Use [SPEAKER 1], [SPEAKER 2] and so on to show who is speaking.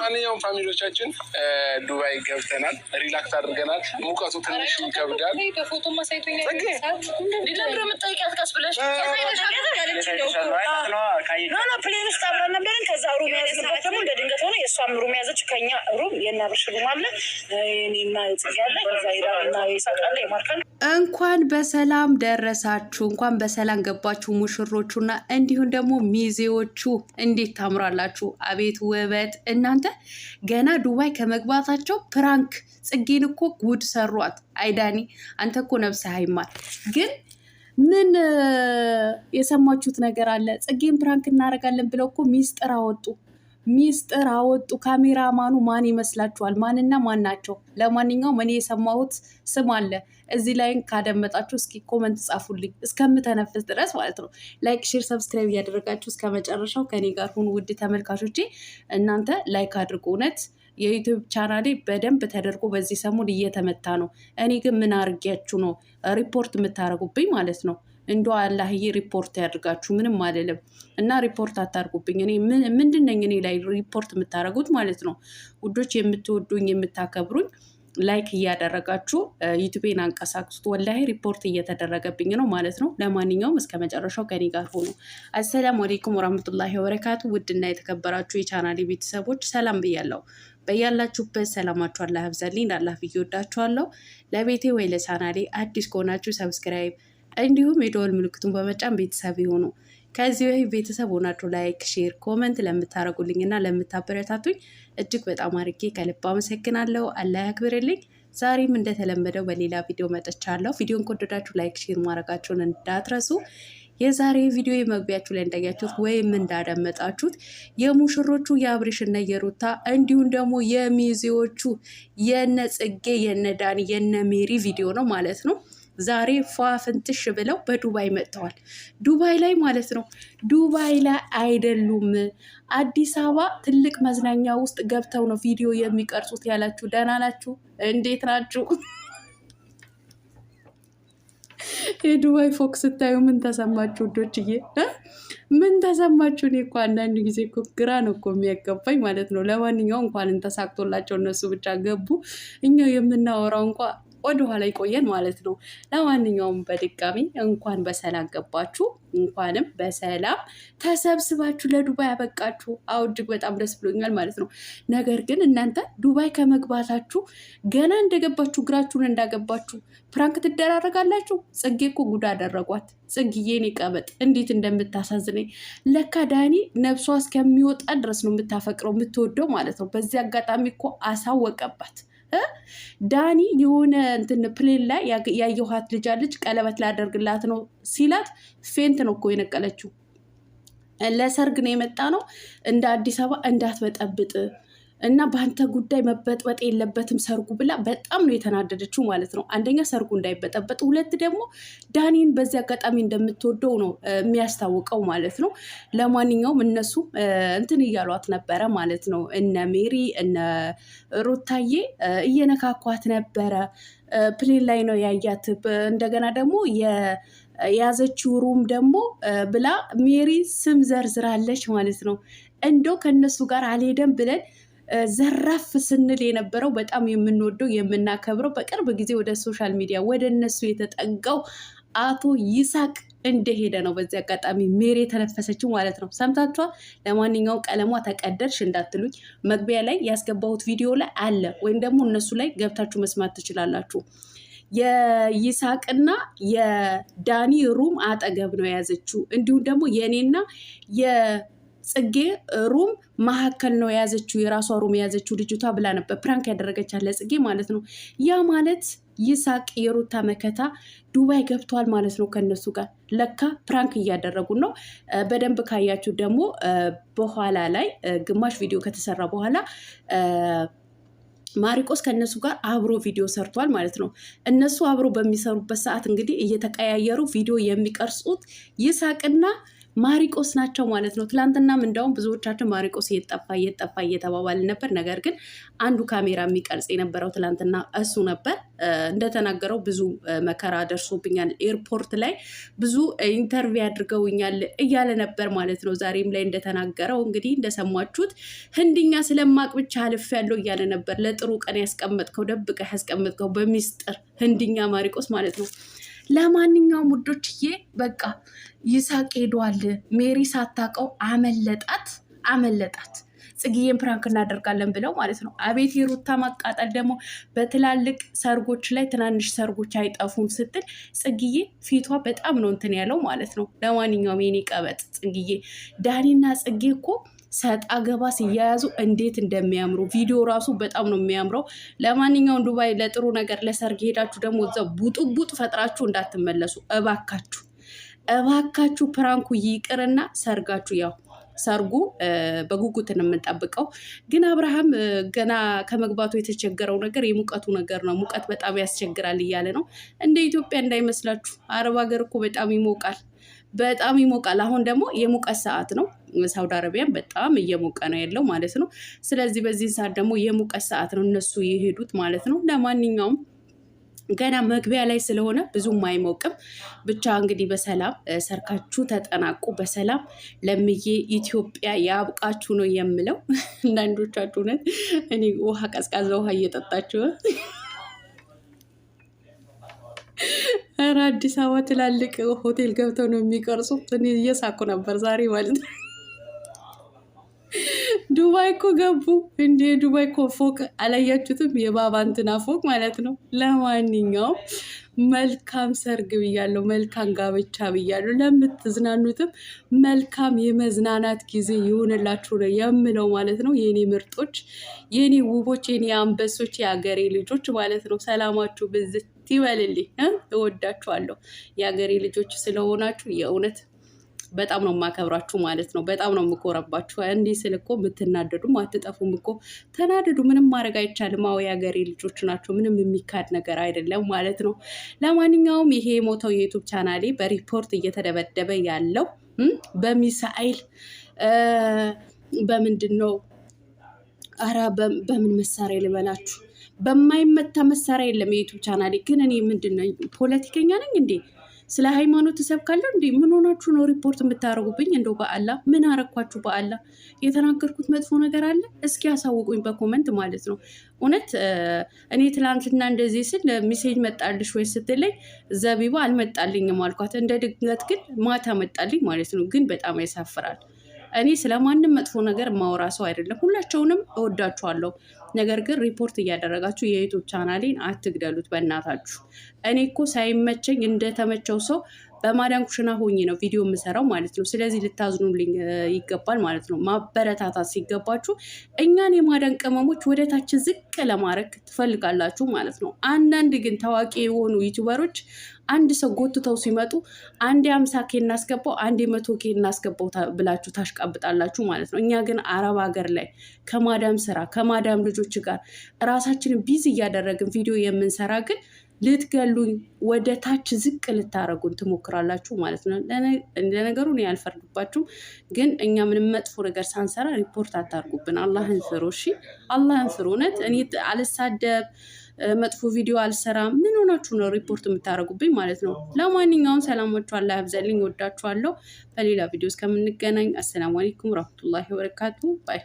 [SPEAKER 1] ለማንኛውም ፋሚሊዎቻችን ዱባይ ገብተናል፣ ሪላክስ አድርገናል። ሙቀቱ ትንሽ ይከብዳል።
[SPEAKER 2] በፎቶ ማሳይቶኝ ፕሌን ውስጥ አብረን ነበርን። ከዛ ሩም ያዝንበት ደግሞ እንደ ድንገት ሆነ የእሷም ሩም ያዘች። ከኛ ሩም የናብርሽ ሩም አለ፣ እኔና ጽጌ አለ፣ ከዛ ሄዳና ይሳቃለ የማርካል።
[SPEAKER 3] እንኳን በሰላም ደረሳችሁ፣ እንኳን በሰላም ገባችሁ ሙሽሮቹና እንዲሁም ደግሞ ሚዜዎቹ። እንዴት ታምራላችሁ! አቤት ውበት! እናንተ ገና ዱባይ ከመግባታቸው ፕራንክ ጽጌን እኮ ጉድ ሰሯት። አይዳኒ አንተ እኮ ነፍስህ አይማር። ግን ምን የሰማችሁት ነገር አለ? ጽጌን ፕራንክ እናደርጋለን ብለው እኮ ሚስጥር አወጡ። ካሜራማኑ ማን ይመስላችኋል? ማንና ማን ናቸው? ለማንኛውም እኔ የሰማሁት ስም አለ እዚህ ላይ ካደመጣችሁ እስኪ ኮመንት ጻፉልኝ፣ እስከምተነፍስ ድረስ ማለት ነው። ላይክ፣ ሼር፣ ሰብስክራይብ እያደረጋችሁ እስከ መጨረሻው ከኔ ጋር ሁኑ ውድ ተመልካቾቼ። እናንተ ላይክ አድርጉ። እውነት የዩቲዩብ ቻናሌ በደንብ ተደርጎ በዚህ ሰሞን እየተመታ ነው። እኔ ግን ምን አርጊያችሁ ነው ሪፖርት የምታደርጉብኝ ማለት ነው? እንዶ አላህዬ ሪፖርት ያድርጋችሁ። ምንም አልልም እና ሪፖርት አታርጉብኝ። እኔ ምንድነኝ እኔ ላይ ሪፖርት የምታደርጉት ማለት ነው? ውዶች የምትወዱኝ የምታከብሩኝ ላይክ እያደረጋችሁ ዩቲዩቤን አንቀሳቅሱት። ወላሂ ሪፖርት እየተደረገብኝ ነው ማለት ነው። ለማንኛውም እስከ መጨረሻው ከኔ ጋር ሆኑ። አሰላሙ አለይኩም ወራህመቱላሂ ወበረካቱ። ውድና የተከበራችሁ የቻናሌ ቤተሰቦች ሰላም ብያለሁ። በያላችሁበት ሰላማችሁ አላህ ያብዛልኝ። አላህ ብዬ ወዳችኋለሁ። ለቤቴ ወይ ለቻናሌ አዲስ ከሆናችሁ ሰብስክራይብ እንዲሁም የደወል ምልክቱን በመጫን ቤተሰብ ይሁኑ። ከዚህ በፊት ቤተሰብ ሆናችሁ ላይክ፣ ሼር፣ ኮመንት ለምታደርጉልኝ እና ለምታበረታቱኝ እጅግ በጣም አድርጌ ከልብ አመሰግናለሁ። አላህ ያክብርልኝ። ዛሬም እንደተለመደው በሌላ ቪዲዮ መጥቻለሁ። ቪዲዮን ከወደዳችሁ ላይክ፣ ሼር ማድረጋችሁን እንዳትረሱ። የዛሬ ቪዲዮ መግቢያችሁ ላይ እንዳያችሁት ወይም እንዳዳመጣችሁት የሙሽሮቹ የአብርሽና የሩታ እንዲሁም ደግሞ የሚዜዎቹ የነ ጽጌ፣ የነ ዳኒ፣ የነ ሜሪ ቪዲዮ ነው ማለት ነው። ዛሬ ፏፍንትሽ ብለው በዱባይ መጥተዋል። ዱባይ ላይ ማለት ነው። ዱባይ ላይ አይደሉም፣ አዲስ አበባ ትልቅ መዝናኛ ውስጥ ገብተው ነው ቪዲዮ የሚቀርጹት ያላችሁ። ደህና ናችሁ? እንዴት ናችሁ? የዱባይ ፎቅ ስታዩ ምን ተሰማችሁ ውዶችዬ? ምን ተሰማችሁ? እኔ እኮ አንዳንድ ጊዜ እኮ ግራ ነው እኮ የሚያገባኝ ማለት ነው። ለማንኛውም እንኳን እንተሳክቶላቸው እነሱ ብቻ ገቡ። እኛው የምናወራው እንኳ ወደኋላ ይቆየን ማለት ነው። ለማንኛውም በድጋሚ እንኳን በሰላም ገባችሁ፣ እንኳንም በሰላም ተሰብስባችሁ ለዱባይ ያበቃችሁ። አዎ እጅግ በጣም ደስ ብሎኛል ማለት ነው። ነገር ግን እናንተ ዱባይ ከመግባታችሁ ገና እንደገባችሁ እግራችሁን እንዳገባችሁ ፕራንክ ትደራረጋላችሁ። ጽጌ እኮ ጉዳ አደረጓት። ጽጌዬን ቀበጥ እንዴት እንደምታሳዝነኝ። ለካ ዳኒ ነብሷ እስከሚወጣ ድረስ ነው የምታፈቅረው የምትወደው ማለት ነው። በዚህ አጋጣሚ እኮ አሳወቀባት። ዳኒ የሆነ እንትን ፕሌን ላይ ያየኋት ልጅ አለች፣ ቀለበት ላደርግላት ነው ሲላት ፌንት ነው እኮ የነቀለችው። ለሰርግ ነው የመጣ ነው እንደ አዲስ አበባ እንዳትበጠብጥ እና በአንተ ጉዳይ መበጥበጥ የለበትም ሰርጉ ብላ በጣም ነው የተናደደችው ማለት ነው። አንደኛ ሰርጉ እንዳይበጠበጥ፣ ሁለት ደግሞ ዳኒን በዚህ አጋጣሚ እንደምትወደው ነው የሚያስታውቀው ማለት ነው። ለማንኛውም እነሱ እንትን እያሏት ነበረ ማለት ነው። እነ ሜሪ እነ ሩታዬ እየነካኳት ነበረ። ፕሌን ላይ ነው ያያት። እንደገና ደግሞ የያዘችው ሩም ደግሞ ብላ ሜሪ ስም ዘርዝራለች ማለት ነው። እንደው ከእነሱ ጋር አልሄደም ብለን ዘራፍ ስንል የነበረው በጣም የምንወደው የምናከብረው በቅርብ ጊዜ ወደ ሶሻል ሚዲያ ወደ እነሱ የተጠጋው አቶ ይሳቅ እንደሄደ ነው በዚህ አጋጣሚ ሜሪ የተነፈሰችው ማለት ነው። ሰምታችኋል። ለማንኛውም ቀለሟ ተቀደድሽ እንዳትሉኝ መግቢያ ላይ ያስገባሁት ቪዲዮ ላይ አለ፣ ወይም ደግሞ እነሱ ላይ ገብታችሁ መስማት ትችላላችሁ። የይሳቅና የዳኒ ሩም አጠገብ ነው የያዘችው። እንዲሁም ደግሞ የእኔና ጽጌ ሩም መካከል ነው የያዘችው፣ የራሷ ሩም የያዘችው ልጅቷ ብላ ነበር ፕራንክ ያደረገቻት ለጽጌ ማለት ነው። ያ ማለት ይሳቅ የሩታ መከታ ዱባይ ገብቷል ማለት ነው ከነሱ ጋር። ለካ ፕራንክ እያደረጉ ነው። በደንብ ካያችሁ ደግሞ በኋላ ላይ ግማሽ ቪዲዮ ከተሰራ በኋላ ማሪቆስ ከእነሱ ጋር አብሮ ቪዲዮ ሰርቷል ማለት ነው። እነሱ አብሮ በሚሰሩበት ሰዓት እንግዲህ እየተቀያየሩ ቪዲዮ የሚቀርጹት ይሳቅና ማሪቆስ ናቸው ማለት ነው። ትላንትናም እንደውም ብዙዎቻችን ማሪቆስ እየጠፋ እየተባባል ነበር። ነገር ግን አንዱ ካሜራ የሚቀርጽ የነበረው ትላንትና እሱ ነበር። እንደተናገረው ብዙ መከራ ደርሶብኛል፣ ኤርፖርት ላይ ብዙ ኢንተርቪው አድርገውኛል እያለ ነበር ማለት ነው። ዛሬም ላይ እንደተናገረው እንግዲህ እንደሰማችሁት ህንድኛ ስለማቅ ብቻ አልፍ ያለው እያለ ነበር። ለጥሩ ቀን ያስቀመጥከው ደብቀህ ያስቀመጥከው በሚስጥር ህንድኛ ማሪቆስ ማለት ነው። ለማንኛውም ውዶችዬ በቃ ይሳቅ ሄዷል። ሜሪ ሳታውቀው አመለጣት። ጽጌዬን ፕራንክ እናደርጋለን ብለው ማለት ነው። አቤት የሩታ ማቃጠል ደግሞ በትላልቅ ሰርጎች ላይ ትናንሽ ሰርጎች አይጠፉም ስትል ጽጌዬ ፊቷ በጣም ነው እንትን ያለው ማለት ነው። ለማንኛውም የኔ ቀበጥ ጽጌዬ ዳኒና ጽጌ እኮ ሰጣ ገባ ሲያያዙ እንዴት እንደሚያምሩ ቪዲዮ ራሱ በጣም ነው የሚያምረው። ለማንኛውም ዱባይ ለጥሩ ነገር ለሰርግ ሄዳችሁ ደግሞ እዛ ቡጡቡጥ ፈጥራችሁ እንዳትመለሱ እባካችሁ። ፕራንኩ ይቅርና ሰርጋችሁ ያው ሰርጉ በጉጉት ነው የምንጠብቀው። ግን አብርሃም ገና ከመግባቱ የተቸገረው ነገር የሙቀቱ ነገር ነው። ሙቀት በጣም ያስቸግራል እያለ ነው። እንደ ኢትዮጵያ እንዳይመስላችሁ፣ አረብ ሀገር እኮ በጣም ይሞቃል። አሁን ደግሞ የሙቀት ሰዓት ነው። ሳውዲ አረቢያን በጣም እየሞቀ ነው ያለው ማለት ነው። ስለዚህ በዚህ ሰዓት ደግሞ የሙቀት ሰዓት ነው እነሱ የሄዱት ማለት ነው። ለማንኛውም ገና መግቢያ ላይ ስለሆነ ብዙም አይሞቅም። ብቻ እንግዲህ በሰላም ሰርካችሁ ተጠናቁ። በሰላም ለምዬ ኢትዮጵያ ያብቃችሁ ነው የምለው። አንዳንዶቻችሁ እውነት እኔ ውሃ ቀዝቃዛ ውሃ እየጠጣችሁ ኧረ አዲስ አበባ ትላልቅ ሆቴል ገብተው ነው የሚቀርጹት። እኔ እየሳኩ ነበር ዛሬ ማለት ነው። ዱባይ እኮ ገቡ እንዴ! ዱባይ እኮ ፎቅ አላያችሁትም? የባባ እንትና ፎቅ ማለት ነው። ለማንኛውም መልካም ሰርግ ብያለሁ፣ መልካም ጋብቻ ብያለሁ። ለምትዝናኑትም መልካም የመዝናናት ጊዜ ይሆንላችሁ ነው የምለው ማለት ነው። የኔ ምርጦች፣ የኔ ውቦች፣ የኔ አንበሶች፣ የሀገሬ ልጆች ማለት ነው። ሰላማችሁ ብዝት ይበልልኝ። እወዳችኋለሁ የሀገሬ ልጆች ስለሆናችሁ የእውነት በጣም ነው የማከብራችሁ ማለት ነው። በጣም ነው የምኮረባችሁ። እንዲህ ስል እኮ የምትናደዱም አትጠፉም እኮ። ተናደዱ፣ ምንም ማድረግ አይቻልም። አዎ የሀገሬ ልጆች ናቸው። ምንም የሚካድ ነገር አይደለም ማለት ነው። ለማንኛውም ይሄ የሞተው የዩቱብ ቻናሌ በሪፖርት እየተደበደበ ያለው በሚሳኤል በምንድን ነው? ኧረ በምን መሳሪያ ልበላችሁ? በማይመታ መሳሪያ የለም የዩቱብ ቻናሌ። ግን እኔ ምንድን ነኝ? ፖለቲከኛ ነኝ እንዴ? ስለ ሃይማኖት እሰብካለሁ እንዴ? ምን ሆናችሁ ነው ሪፖርት የምታደርጉብኝ? እንደው በአላ ምን አረኳችሁ? በአላ የተናገርኩት መጥፎ ነገር አለ? እስኪ ያሳውቁኝ በኮመንት ማለት ነው። እውነት እኔ ትላንትና እንደዚህ ስል ሚሴጅ መጣልሽ ወይ ስትለኝ ዘቢባ አልመጣልኝም አልኳት። እንደ ድንገት ግን ማታ መጣልኝ ማለት ነው። ግን በጣም ያሳፍራል። እኔ ስለማንም መጥፎ ነገር ማውራ ሰው አይደለም። ሁላቸውንም እወዳችኋለሁ። ነገር ግን ሪፖርት እያደረጋችሁ የዩቱብ ቻናሌን አትግደሉት በእናታችሁ። እኔ እኮ ሳይመቸኝ እንደተመቸው ሰው በማዳን ኩሽና ሆኜ ነው ቪዲዮ የምሰራው ማለት ነው። ስለዚህ ልታዝኑልኝ ይገባል ማለት ነው። ማበረታታት ሲገባችሁ እኛን የማዳን ቅመሞች ወደታች ዝቅ ለማድረግ ትፈልጋላችሁ ማለት ነው። አንዳንድ ግን ታዋቂ የሆኑ ዩቱበሮች አንድ ሰው ጎትተው ሲመጡ አንዴ 50K እናስገባው አንዴ 100K እናስገባው ብላችሁ ታሽቃብጣላችሁ ማለት ነው። እኛ ግን አረብ ሀገር ላይ ከማዳም ስራ ከማዳም ልጆች ጋር ራሳችንን ቢዚ እያደረግን ቪዲዮ የምንሰራ ግን ልትገሉኝ ወደ ታች ዝቅ ልታረጉን ትሞክራላችሁ ማለት ነው። ለነገሩ እኔ አልፈርድባችሁም፣ ግን እኛ ምንም መጥፎ ነገር ሳንሰራ ሪፖርት አታርጉብን። አላህን ፍሩ እሺ፣ አላህን ፍሩ። እውነት እኔ አልሳደብ መጥፎ ቪዲዮ አልሰራም። ምን ሆናችሁ ነው ሪፖርት የምታደርጉብኝ ማለት ነው? ለማንኛውም ሰላማችሁ አላህ ያብዛልኝ። ወዳችኋለሁ። በሌላ ቪዲዮ እስከምንገናኝ አሰላሙ አለይኩም ረህመቱላሂ ወበረካቱ ባይ